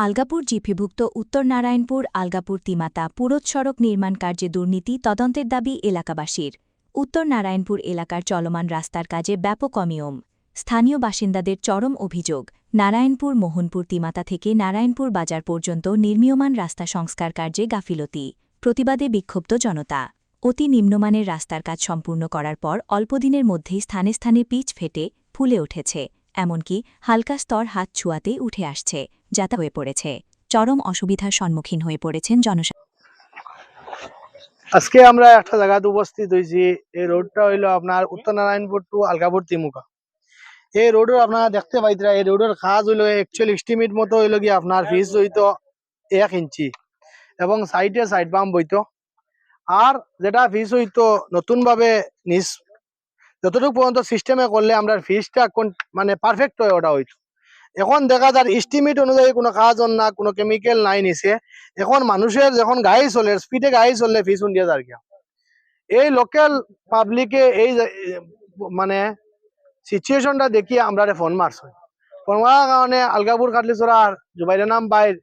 আলগাপুর জিপিভুক্ত উত্তর নারায়ণপুর আলগাপুর তিমাতা পুরোৎ সড়ক নির্মাণ কার্যে দুর্নীতি তদন্তের দাবি এলাকাবাসীর। উত্তর নারায়ণপুর এলাকার চলমান রাস্তার কাজে ব্যাপক অনিয়ম। স্থানীয় বাসিন্দাদের চরম অভিযোগ, নারায়ণপুর মোহনপুর তিমাতা থেকে নারায়ণপুর বাজার পর্যন্ত নির্মীয়মান রাস্তা সংস্কার কার্যে গাফিলতি। প্রতিবাদে বিক্ষুব্ধ জনতা। অতি নিম্নমানের রাস্তার কাজ সম্পূর্ণ করার পর অল্পদিনের মধ্যেই স্থানে স্থানে পিচ ফেটে ফুলে উঠেছে, এমনকি হালকা স্তর হাত ছোঁয়াতেই উঠে আসছে, যাতা হয়ে পড়েছে। চরম অসুবিধার সম্মুখীন হয়ে পড়েছেন জনসাধারণ। আজকে আমরা একটা জায়গাতে উপস্থিত হয়েছি। এই রোডটা হইলো আপনার উত্তর নারায়ণপুর টু আলগাপুর তিমুকা। এই রোডের আপনারা দেখতে পাইতরা, এই রোডের কাজ হইলো অ্যাকচুয়ালি এস্টিমেট মতো হইলো কি আপনার ফিস হইতো 1 ইঞ্চি এবং সাইডে সাইড বাম বইতো। আর যেটা ফিস হইতো নতুন ভাবে নিজ যতটুকু পর্যন্ত সিস্টেমে করলে আমরা ফিসটা মানে পারফেক্ট হয় ওটা হইতো। এখন দেখা যায় এস্টিমেট অনুযায়ী কোনো কাজ না, কোনো কেমিক্যাল নাই নিছে। এখন মানুষের যখন গাড়ি চলে, স্পিডে গাড়ি চললে ফিস উন্ডিয়া যার গিয়া। এই লোকাল পাবলিকে এই মানে সিচুয়েশনটা দেখিয়ে আমরা ফোন মারছি। ফোন মারার কারণে আলগাপুর কাটলিচড়ার জুবাইর নাম বাইর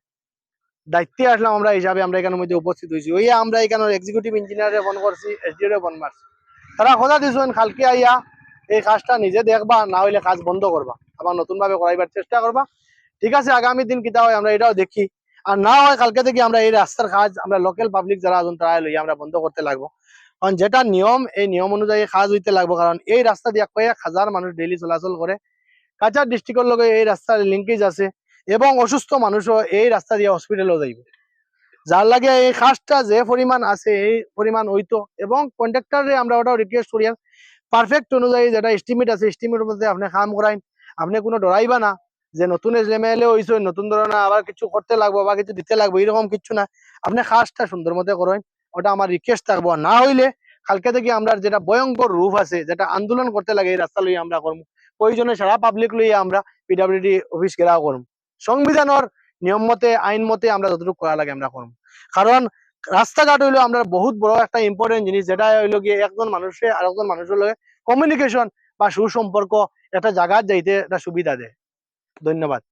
দায়িত্বে আসলাম আমরা হিসাবে আমরা এখানের মধ্যে উপস্থিত হয়েছি। ওই আমরা এখানে এক্সিকিউটিভ ইঞ্জিনিয়ারে ফোন করছি, এসডিও ফোন মারছি। তারা কথা দিয়েছেন কালকে আইয়া এই কাজটা নিজে দেখবা, না হইলে কাজ বন্ধ করবা, আবার নতুন ভাবে করাইবার চেষ্টা করবা। ঠিক আছে, আগামী দিন কিতা হয় আমরা এটাও দেখি। আর না হয় কালকে থেকে আমরা এই রাস্তার কাজ আমরা লোকাল পাবলিক যারা আছেন তারা লইয়া আমরা বন্ধ করতে লাগবো। কারণ যেটা নিয়ম, এই নিয়ম অনুযায়ী কাজ হইতে লাগবো। কারণ এই রাস্তা দিয়ে কয়েক হাজার মানুষ ডেইলি চলাচল করে। কাছাড় ডিস্ট্রিক্টের লগে এই রাস্তার লিঙ্কেজ আছে এবং অসুস্থ মানুষও এই রাস্তা দিয়ে হসপিটালও যাইবে। যার লাগে এই কাজটা যে পরিমাণ আছে এই পরিমাণ হইতো। এবং কন্ট্রাক্টরে আমরা ওটাও রিকোয়েস্ট করি পারফেক্ট অনুযায়ী যেটা এস্টিমেট আছে এস্টিমেটের মধ্যে আপনি কাম করাইন। আপনি কোনো ডরাইবা না যে নতুন এমএলএ হইছে নতুন ধরনের আবার কিছু করতে লাগবো বা কিছু দিতে লাগবো, এরকম কিছু না। আপনি কাজটা সুন্দর মতো করেন, ওটা আমার রিকোয়েস্ট থাকবো। না হইলে কালকে থেকে আমরা যেটা ভয়ঙ্কর রূপ আছে, যেটা আন্দোলন করতে লাগে এই রাস্তা লইয়া আমরা করবো। প্রয়োজনে সারা পাবলিক লইয়া আমরা পিডব্লিউডি অফিস ঘেরাও করবো। সংবিধানের নিয়ম মতে আইন মতে আমরা যতটুকু করা লাগে আমরা করবো। কারণ রাস্তাঘাট হইলো আমরা বহুত বড় একটা ইম্পর্টেন্ট জিনিস, যেটা হইলো গিয়ে একজন মানুষের আর একজন মানুষের লগে কমিউনিকেশন বা সুসম্পর্ক একটা জায়গায় যাইতে একটা সুবিধা দেয়। ধন্যবাদ।